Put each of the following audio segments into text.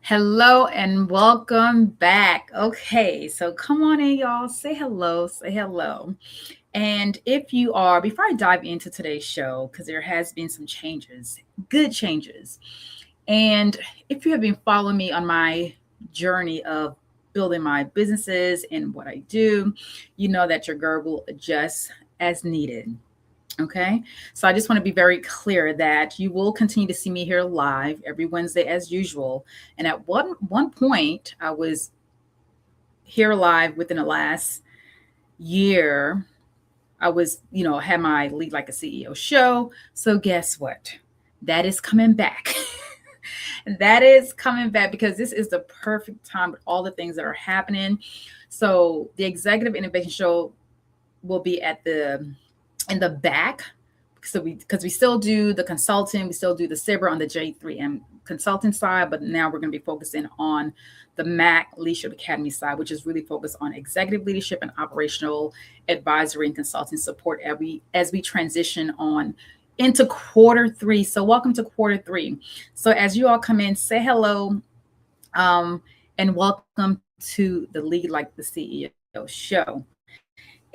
Hello and welcome back. Okay, so come on in, y'all. Say hello, say hello. And if you are, before I dive into today's show, because there has been some changes, good changes. And if you have been following me on my journey of building my businesses and what I do, you know that your girl will adjust as needed. Okay. So I just want to be very clear that you will continue to see me here live every Wednesday as usual. And at one point I was here live within the last year. I was, had my Lead Like a CEO show. So guess what? That is coming back. That is coming back because this is the perfect time with all the things that are happening. So the Executive Innovation Show will be at the in the back. So we still do the consulting, we still do the CIBR on the J3M consulting side, but now we're going to be focusing on the MAC Leadership Academy side, which is really focused on executive leadership and operational advisory and consulting support as we transition on into quarter three. So welcome to quarter three. So as you all come in, say hello, and welcome to the Lead Like the CEO show.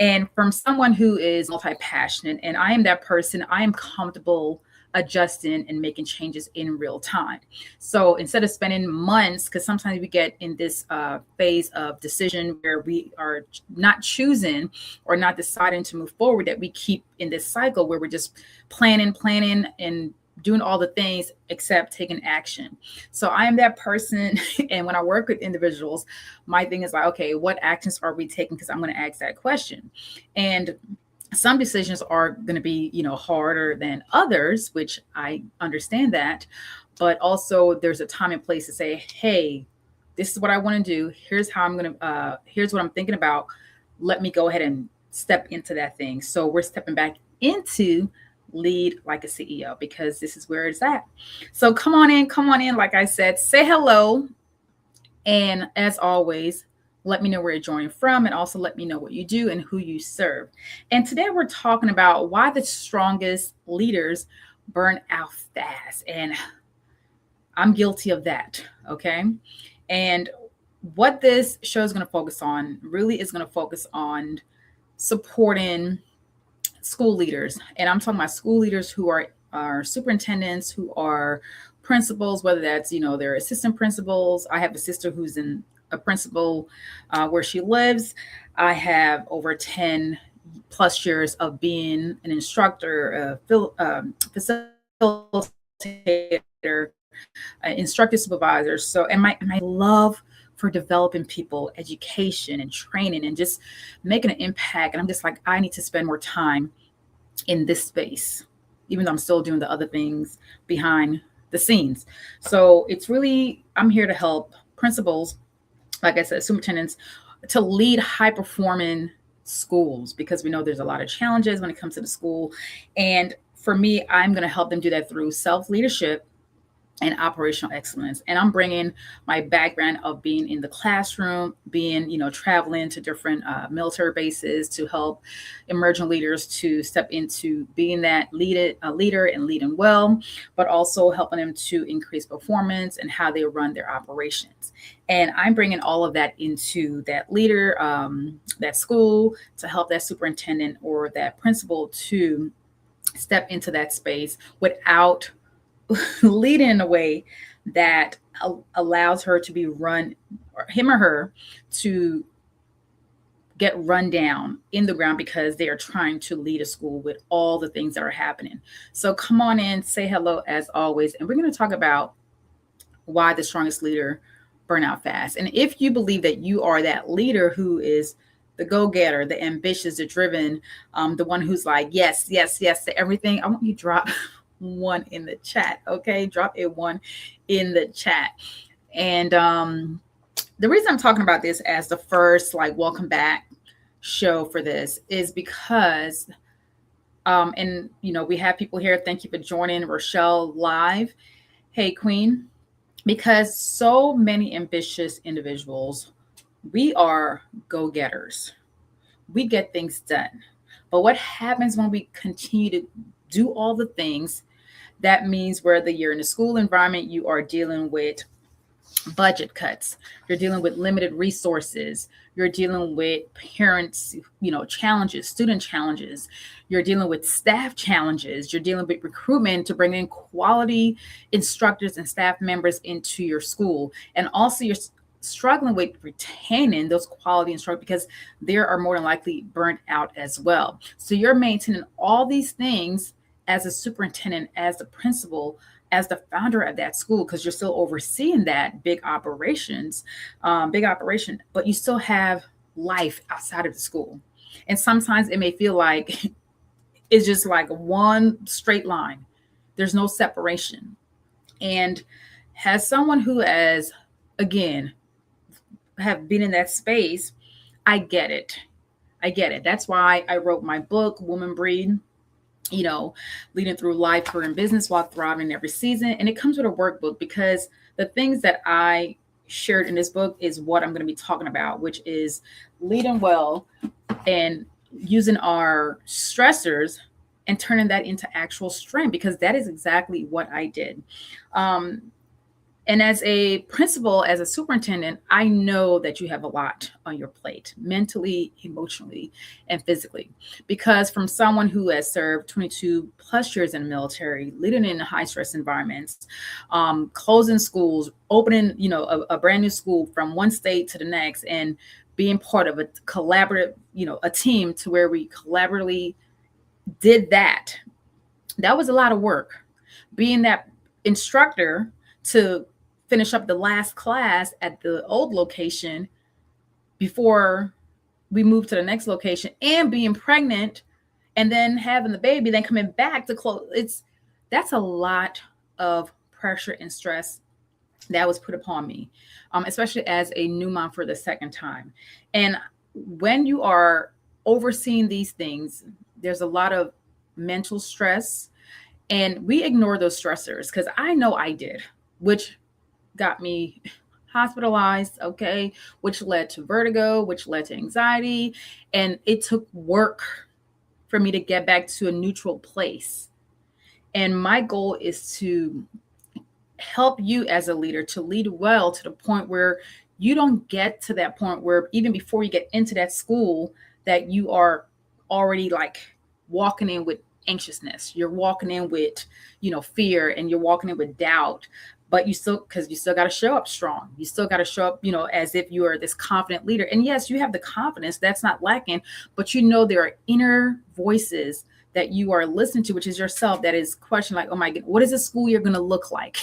And from someone who is multi-passionate, and I am that person, I am comfortable adjusting and making changes in real time. So instead of spending months, because sometimes we get in this phase of decision where we are not choosing or not deciding to move forward, that we keep in this cycle where we're just planning, and doing all the things except taking action. So I am that person. And when I work with individuals, my thing is like, okay, what actions are we taking? Because I'm going to ask that question. And some decisions are going to be, harder than others, which I understand that. But also there's a time and place to say, hey, this is what I want to do. Here's how I'm going to, here's what I'm thinking about. Let me go ahead and step into that thing. So we're stepping back into Lead Like a CEO because this is where it's at. So come on in. Like I said, say hello. And as always, let me know where you're joining from and also let me know what you do and who you serve. And today we're talking about why the strongest leaders burn out fast. And I'm guilty of that. Okay. And what this show is going to focus on really is going to focus on supporting school leaders. And I'm talking about school leaders who are superintendents, who are principals, whether that's, their assistant principals. I have a sister who's in a principal where she lives. I have over 10 plus years of being an instructor, facilitator, instructor supervisor. So, and my love for developing people, education and training and just making an impact. And I'm just like, I need to spend more time in this space, even though I'm still doing the other things behind the scenes. So it's really, I'm here to help principals, like I said, superintendents, to lead high performing schools because we know there's a lot of challenges when it comes to the school. And for me, I'm going to help them do that through self leadership and operational excellence. And I'm bringing my background of being in the classroom, being, traveling to different military bases to help emerging leaders to step into being that leader and leading well, but also helping them to increase performance and how they run their operations. And I'm bringing all of that into that leader, that school, to help that superintendent or that principal to step into that space without leading in a way that allows her to be run, or him or her to get run down in the ground because they are trying to lead a school with all the things that are happening. So come on in, say hello as always, and we're going to talk about why the strongest leader burn out fast. And if you believe that you are that leader who is the go-getter, the ambitious, the driven, the one who's like, yes to everything, I want you to drop one in the chat. Okay, drop a one in the chat. And the reason I'm talking about this as the first welcome back show for this is because and we have people here. Thank you for joining Rochelle live. Hey Queen. Because so many ambitious individuals, we are go-getters. We get things done. But what happens when we continue to do all the things? That means whether you're in a school environment, you are dealing with budget cuts, you're dealing with limited resources, you're dealing with parents, challenges, student challenges, you're dealing with staff challenges, you're dealing with recruitment to bring in quality instructors and staff members into your school. And also you're struggling with retaining those quality instructors because they are more than likely burnt out as well. So you're maintaining all these things as a superintendent, as the principal, as the founder of that school, because you're still overseeing that big operation, but you still have life outside of the school. And sometimes it may feel like it's just like one straight line. There's no separation. And as someone who has, again, have been in that space, I get it. I get it. That's why I wrote my book, Woman Breed, leading through life, career, and business while thriving in every season. And it comes with a workbook because the things that I shared in this book is what I'm going to be talking about, which is leading well and using our stressors and turning that into actual strength, because that is exactly what I did. And as a principal, as a superintendent, I know that you have a lot on your plate, mentally, emotionally, and physically. Because from someone who has served 22 plus years in the military, leading in high stress environments, closing schools, opening, a brand new school from one state to the next, and being part of a collaborative, a team to where we collaboratively did that. That was a lot of work. Being that instructor to finish up the last class at the old location before we moved to the next location, and being pregnant and then having the baby, then coming back to close. That's a lot of pressure and stress that was put upon me, especially as a new mom for the second time. And when you are overseeing these things, there's a lot of mental stress, and we ignore those stressors, because I know I did, which got me hospitalized, okay, which led to vertigo, which led to anxiety. And it took work for me to get back to a neutral place. And my goal is to help you as a leader to lead well to the point where you don't get to that point where even before you get into that school that you are already like walking in with anxiousness. You're walking in with, fear, and you're walking in with doubt. But you still got to show up strong. You still got to show up, as if you are this confident leader. And yes, you have the confidence, that's not lacking, but there are inner voices that you are listening to, which is yourself, that is questioning like, oh my God, what is the school year going to look like?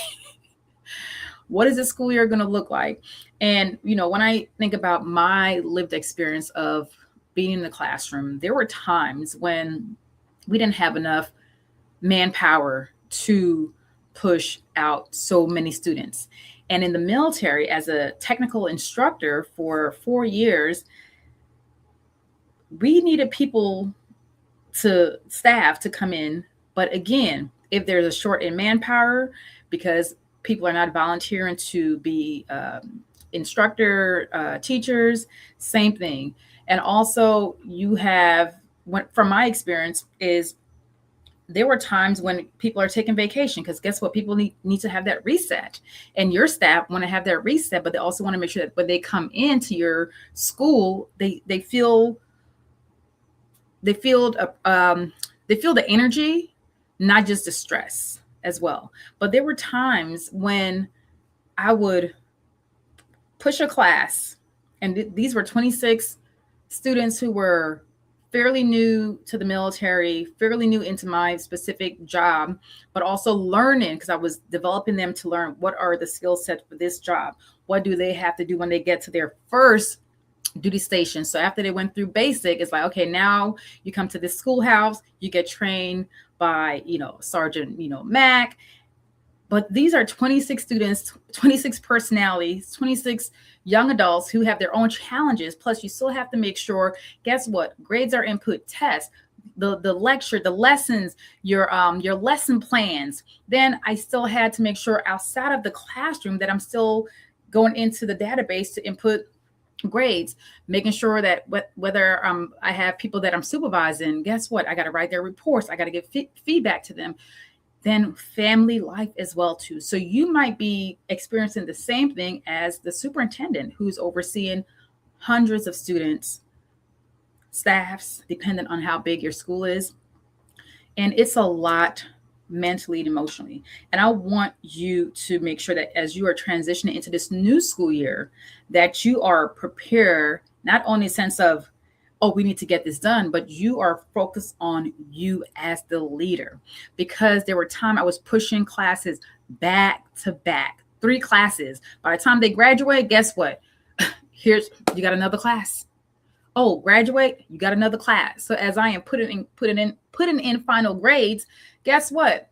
What is the school year going to look like? And, when I think about my lived experience of being in the classroom, there were times when we didn't have enough manpower to push out so many students. And in the military, as a technical instructor for 4 years, we needed staff to come in. But again, if there's a short in manpower, because people are not volunteering to be instructor, teachers, same thing. And also from my experience is, there were times when people are taking vacation, because guess what? People need to have that reset, and your staff want to have that reset, but they also want to make sure that when they come into your school, they feel the energy, not just the stress as well. But there were times when I would push a class, and these were 26 students who were fairly new to the military, fairly new into my specific job, but also learning, because I was developing them to learn what are the skill sets for this job. What do they have to do when they get to their first duty station? So after they went through basic, it's like, okay, now you come to this schoolhouse, you get trained by, Sergeant, Mac. But these are 26 students, 26 personalities, 26 young adults who have their own challenges. Plus, you still have to make sure, guess what? Grades are input, tests, the lecture, the lessons, your lesson plans. Then I still had to make sure outside of the classroom that I'm still going into the database to input grades, making sure that whether I have people that I'm supervising, guess what? I got to write their reports. I got to give feedback to them. then family life as well too. So you might be experiencing the same thing as the superintendent who's overseeing hundreds of students, staffs, depending on how big your school is. And it's a lot mentally and emotionally. And I want you to make sure that as you are transitioning into this new school year, that you are prepared, not only in the sense of, oh, we need to get this done, but you are focused on you as the leader. Because there were times I was pushing classes back to back, 3 classes. By the time they graduate, guess what? Here's, you got another class. Oh, graduate, you got another class. So as I am putting in final grades, guess what?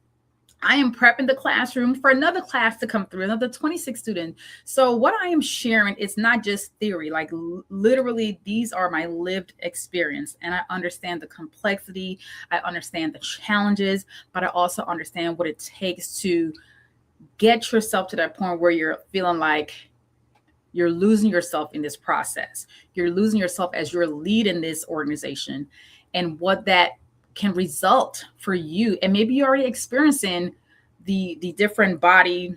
I am prepping the classroom for another class to come through, another 26 students. So what I am sharing is not just theory, like literally these are my lived experience. And I understand the complexity, I understand the challenges, but I also understand what it takes to get yourself to that point where you're feeling like you're losing yourself in this process. You're losing yourself as you're leading this organization and what that can result for you. And maybe you're already experiencing the different body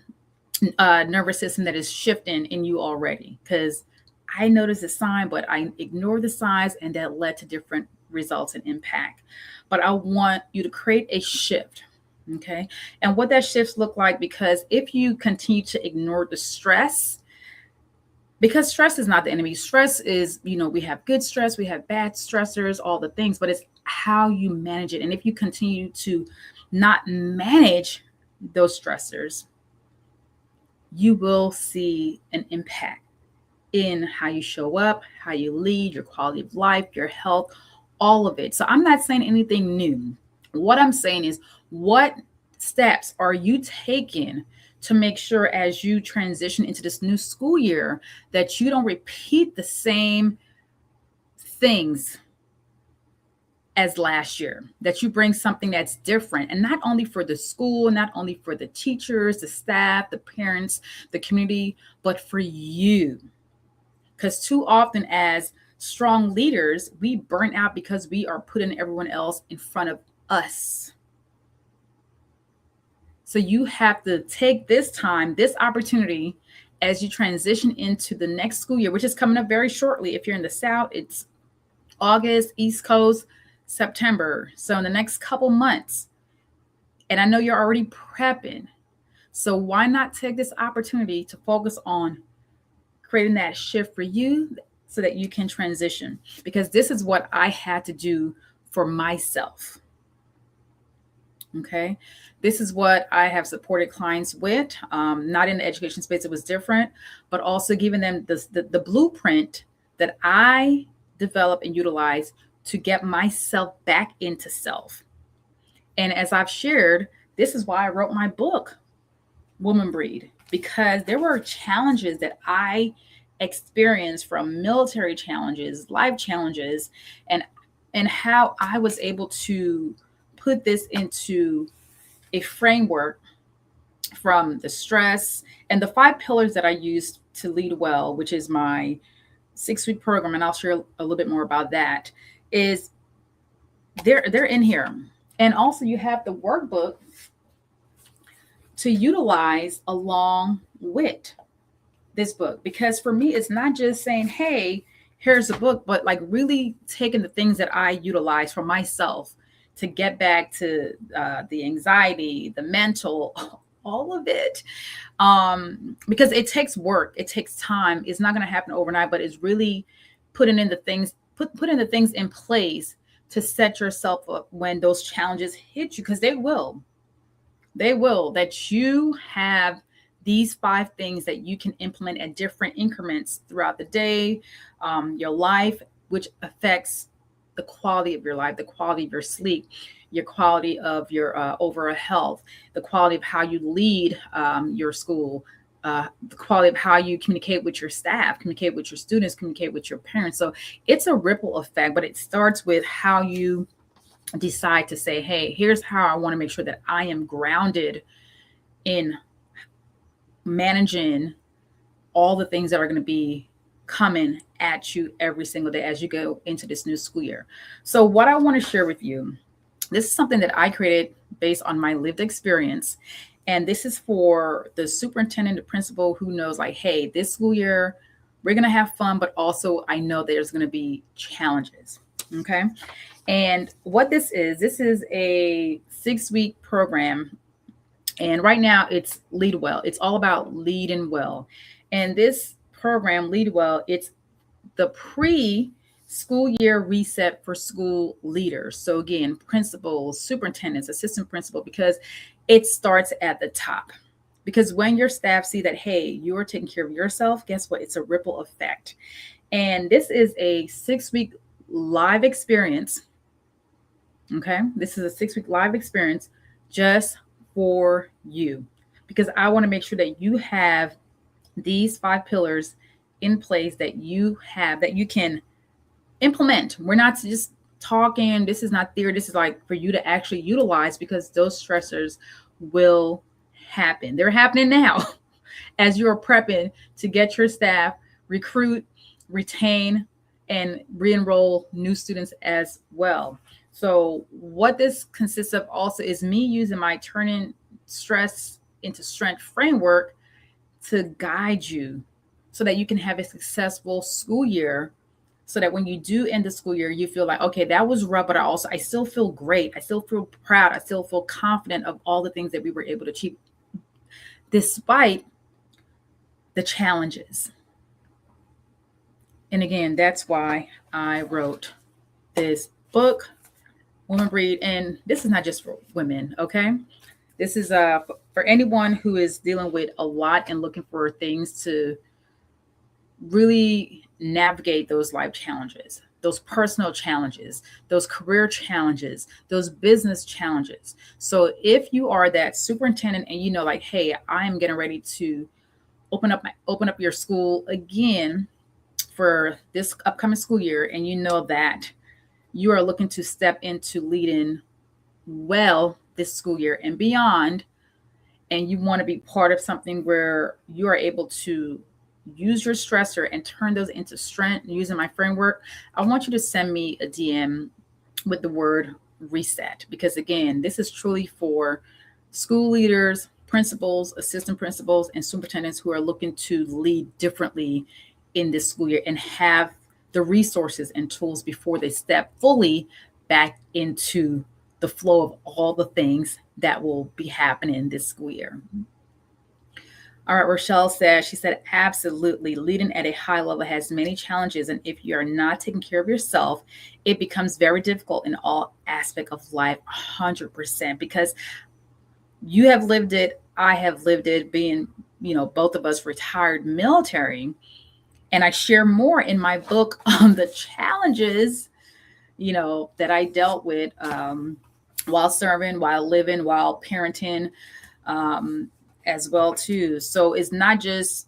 nervous system that is shifting in you already. Because I noticed a sign, but I ignored the signs, and that led to different results and impact. But I want you to create a shift. Okay. And what that shifts look like, because if you continue to ignore the stress, because stress is not the enemy. Stress is, we have good stress, we have bad stressors, all the things, but it's how you manage it. And if you continue to not manage those stressors, you will see an impact in how you show up, how you lead, your quality of life, your health, all of it. So I'm not saying anything new. What I'm saying is, what steps are you taking to make sure as you transition into this new school year that you don't repeat the same things as last year, that you bring something that's different, and not only for the school, not only for the teachers, the staff, the parents, the community, but for you. Because too often as strong leaders, we burn out because we are putting everyone else in front of us. So you have to take this time, this opportunity, as you transition into the next school year, which is coming up very shortly. If you're in the South, it's August, East Coast, September. So in the next couple months, and I know you're already prepping. So why not take this opportunity to focus on creating that shift for you so that you can transition? Because this is what I had to do for myself. Okay. This is what I have supported clients with, not in the education space, it was different, but also giving them the blueprint that I develop and utilize to get myself back into self. And as I've shared, this is why I wrote my book, Woman Breed, because there were challenges that I experienced, from military challenges, life challenges, and how I was able to put this into a framework from the stress and the 5 pillars that I used to lead well, which is my 6-week program. And I'll share a little bit more about that. Is they're in here. And also you have the workbook to utilize along with this book. Because for me, it's not just saying, hey, here's a book, but like really taking the things that I utilize for myself to get back to the anxiety, the mental, all of it. Because it takes work, it takes time. It's not going to happen overnight, but it's really putting in the things, putting the things in place to set yourself up when those challenges hit you, because they will, that you have these 5 things that you can implement at different increments throughout the day, your life, which affects the quality of your life, the quality of your sleep, your quality of your overall health, the quality of how you lead your school, the quality of how you communicate with your staff, communicate with your students, communicate with your parents. So it's a ripple effect, but it starts with how you decide to say, hey, here's how I want to make sure that I am grounded in managing all the things that are going to be coming at you every single day as you go into this new school year. So what I want to share with you, this is something that I created based on my lived experience. And this is for the superintendent, the principal who knows, like, hey, this school year, we're going to have fun, but also I know there's going to be challenges. Okay. And what this is a 6-week program. And right now it's Lead Well. It's all about leading well. And this program, Lead Well, it's the school year reset for school leaders. So again, principals, superintendents, assistant principal, because it starts at the top. Because when your staff see that, hey, you're taking care of yourself, guess what? It's a ripple effect. And this is a 6-week live experience. Okay. This is a 6-week live experience just for you, because I want to make sure that you have these 5 pillars in place that you have, that you can implement. We're not just talking. This is not theory. This is like for you to actually utilize, because those stressors will happen. They're happening now as you're prepping to get your staff, recruit, retain, and re-enroll new students as well. So what this consists of also is me using my turning stress into strength framework to guide you so that you can have a successful school year, so that when you do end the school year, you feel like, okay, that was rough, but I still feel great. I still feel proud. I still feel confident of all the things that we were able to achieve despite the challenges. And again, that's why I wrote this book, Women Breed. And this is not just for women, okay? This is for anyone who is dealing with a lot and looking for things to really navigate those life challenges, those personal challenges, those career challenges, those business challenges. So if you are that superintendent and you know, like, hey, I'm getting ready to open up your school again for this upcoming school year, and you know that you are looking to step into leading well this school year and beyond, and you want to be part of something where you are able to use your stressor and turn those into strength using my framework, I want you to send me a DM with the word reset. Because again, this is truly for school leaders, principals, assistant principals, and superintendents who are looking to lead differently in this school year and have the resources and tools before they step fully back into the flow of all the things that will be happening this school year. All right, Rochelle says, she said, absolutely. Leading at a high level has many challenges. And if you are not taking care of yourself, it becomes very difficult in all aspects of life, 100%, because you have lived it. I have lived it, being, both of us retired military. And I share more in my book on the challenges, that I dealt with while serving, while living, while parenting, as well too. So it's not just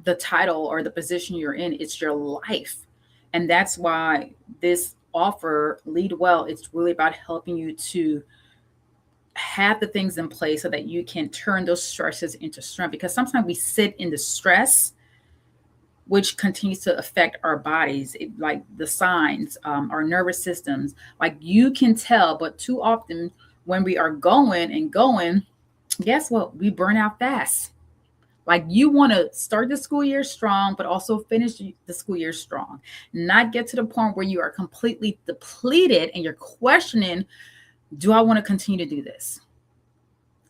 the title or the position you're in, it's your life. And that's why this offer, Lead Well, it's really about helping you to have the things in place so that you can turn those stresses into strength. Because sometimes we sit in the stress, which continues to affect our bodies, like the signs, our nervous systems. Like you can tell, but too often when we are going, guess what? We burn out fast. Like you want to start the school year strong, but also finish the school year strong. Not get to the point where you are completely depleted and you're questioning, do I want to continue to do this?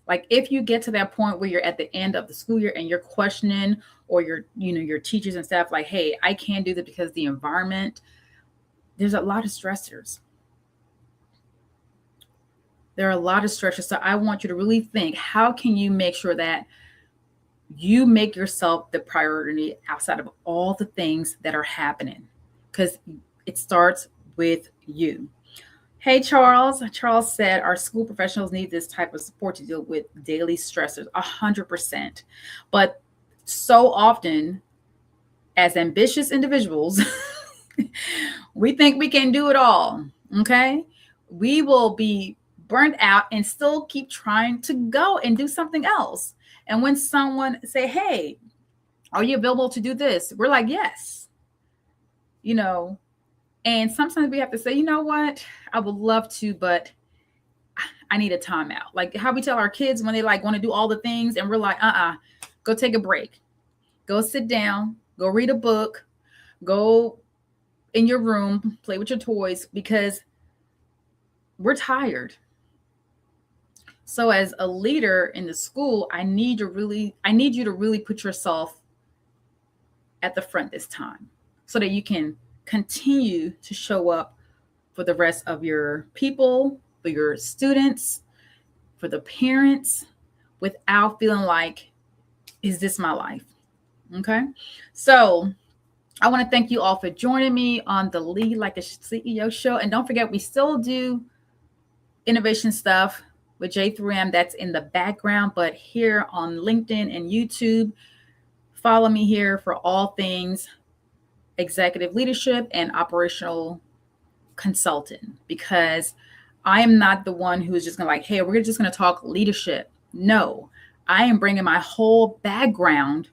Like if you get to that point where you're at the end of the school year and you're questioning, or your teachers and staff, like, hey, I can't do this because the environment, there's a lot of stressors. There are a lot of stressors. So I want you to really think, how can you make sure that you make yourself the priority outside of all the things that are happening? Because it starts with you. Hey, Charles. Charles said, our school professionals need this type of support to deal with daily stressors, 100%. But so often, as ambitious individuals, we think we can do it all, okay? We will be burnt out and still keep trying to go and do something else. And when someone say, hey, are you available to do this? We're like, yes. And sometimes we have to say, you know what? I would love to, but I need a timeout. Like how we tell our kids when they like want to do all the things and we're like, go take a break. Go sit down, go read a book, go in your room, play with your toys because we're tired. So as a leader in the school, I need you to really put yourself at the front this time so that you can continue to show up for the rest of your people, for your students, for the parents without feeling like, is this my life? Okay. So I want to thank you all for joining me on the Lead Like a CEO show. And don't forget, we still do innovation stuff with J3M that's in the background, but here on LinkedIn and YouTube, follow me here for all things executive leadership and operational consultant, because I am not the one who is just going to like, hey, we're just going to talk leadership. No, I am bringing my whole background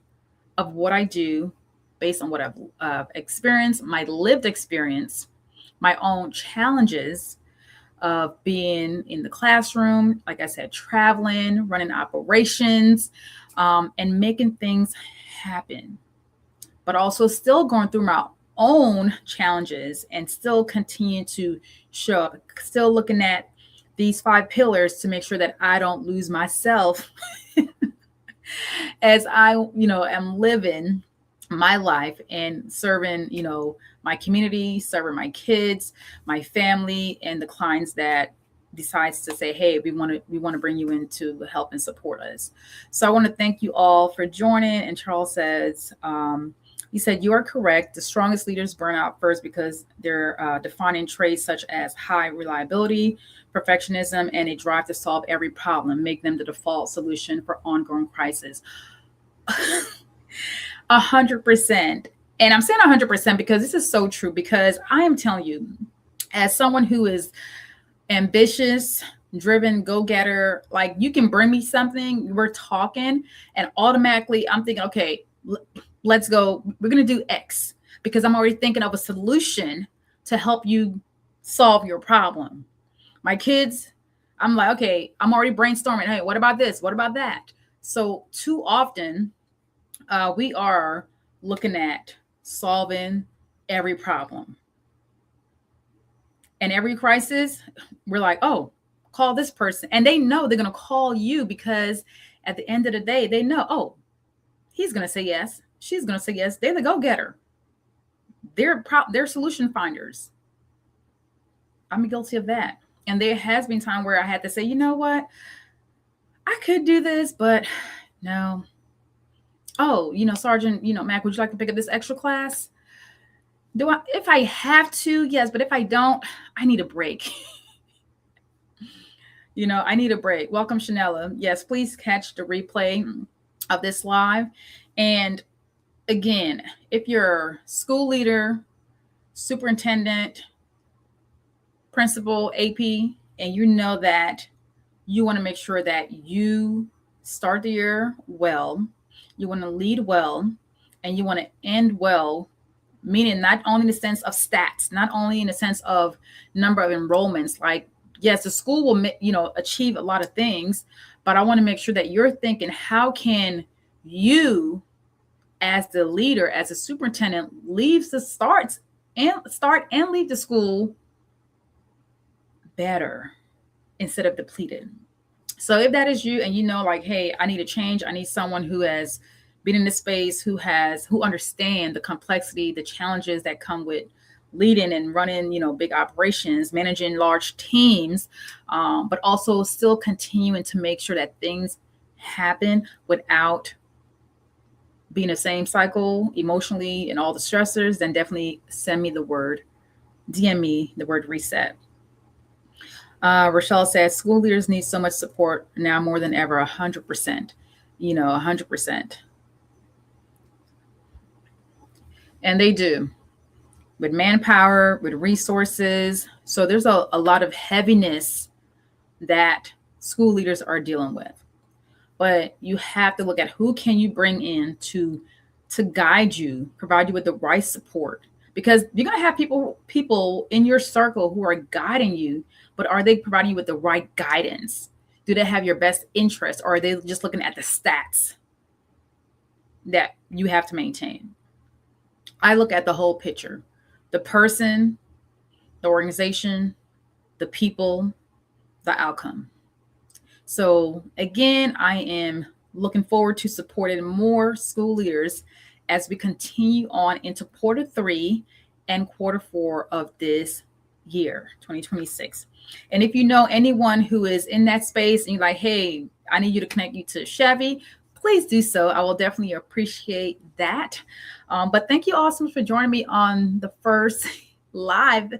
of what I do based on what I've experienced, my lived experience, my own challenges of being in the classroom, like I said, traveling, running operations, and making things happen, but also still going through my own challenges and still continue to show up, still looking at these 5 pillars to make sure that I don't lose myself as I, am living my life and serving, my community, serving my kids, my family, and the clients that decides to say, hey, we want to bring you in to help and support us. So I want to thank you all for joining. And Charles says, he said, you are correct. The strongest leaders burn out first because they're defining traits such as high reliability, perfectionism, and a drive to solve every problem, make them the default solution for ongoing crisis. 100%. And I'm saying 100% because this is so true, because I am telling you, as someone who is ambitious, driven, go-getter, like you can bring me something, we're talking, and automatically I'm thinking, okay, let's go. We're going to do X because I'm already thinking of a solution to help you solve your problem. My kids, I'm like, okay, I'm already brainstorming. Hey, what about this? What about that? So too often we are looking at solving every problem and every crisis. We're like, oh, call this person. And they know they're going to call you because at the end of the day, they know, oh, he's going to say yes. She's going to say yes. They're the go-getter. They're solution finders. I'm guilty of that. And there has been time where I had to say, you know what? I could do this, but no. Oh, Sergeant, Mac, would you like to pick up this extra class? If I have to, yes, but if I don't, I need a break. I need a break. Welcome, Chanela. Yes, please catch the replay of this live. And again, if you're school leader, superintendent, principal, AP, and you know that you want to make sure that you start the year well, you want to lead well, and you want to end well, meaning not only in the sense of stats, not only in the sense of number of enrollments. Like, yes, the school will, achieve a lot of things, but I want to make sure that you're thinking, how can you, as the leader, as a superintendent, start and leave the school better instead of depleted. So if that is you and like, hey, I need a change, I need someone who has been in this space, who understand the complexity, the challenges that come with leading and running, big operations, managing large teams, but also still continuing to make sure that things happen without being the same cycle emotionally and all the stressors, then definitely DM me the word reset. Rochelle says, school leaders need so much support now more than ever, 100%, 100%. And they do, with manpower, with resources. So there's a lot of heaviness that school leaders are dealing with. But you have to look at who can you bring in to guide you, provide you with the right support, because you're going to have people in your circle who are guiding you, but are they providing you with the right guidance? Do they have your best interest, or are they just looking at the stats that you have to maintain? I look at the whole picture, the person, the organization, the people, the outcome. So again, I am looking forward to supporting more school leaders as we continue on into quarter 3 and quarter 4 of this year, 2026. And if you know anyone who is in that space and you're like, hey, I need you to connect you to Chevy, please do so. I will definitely appreciate that. But thank you all so much for joining me on the first live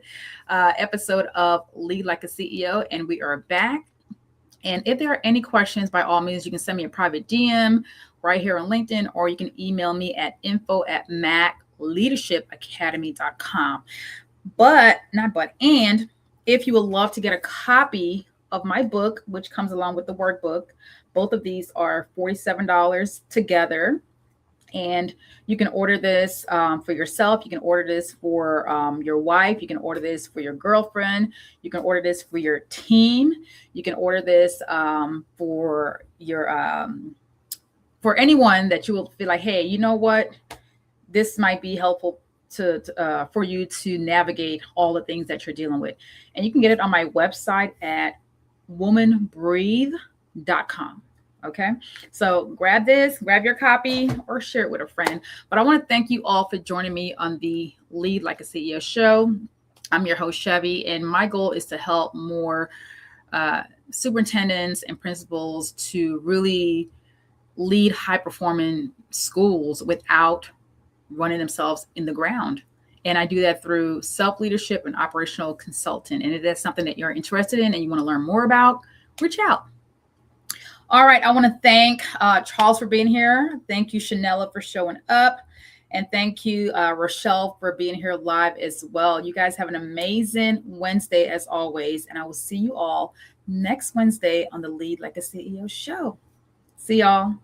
episode of Lead Like a CEO. And we are back. And if there are any questions, by all means, you can send me a private DM right here on LinkedIn, or you can email me at info@macleadershipacademy.com. And if you would love to get a copy of my book, which comes along with the workbook, both of these are $47 together. And you can order this for yourself. You can order this for your wife. You can order this for your girlfriend. You can order this for your team. You can order this for your for anyone that you will feel like, hey, you know what, this might be helpful to for you to navigate all the things that you're dealing with. And you can get it on my website at womanbreathe.com. Okay, so grab your copy, or share it with a friend. But I want to thank you all for joining me on the Lead Like a CEO show. I'm your host, Chevy, and my goal is to help more superintendents and principals to really lead high-performing schools without running themselves in the ground. And I do that through self-leadership and operational consulting. And if that's something that you're interested in and you want to learn more about, reach out. All right, I want to thank Charles for being here. Thank you, Chanela, for showing up. And thank you, Rochelle, for being here live as well. You guys have an amazing Wednesday as always. And I will see you all next Wednesday on the Lead Like a CEO show. See y'all.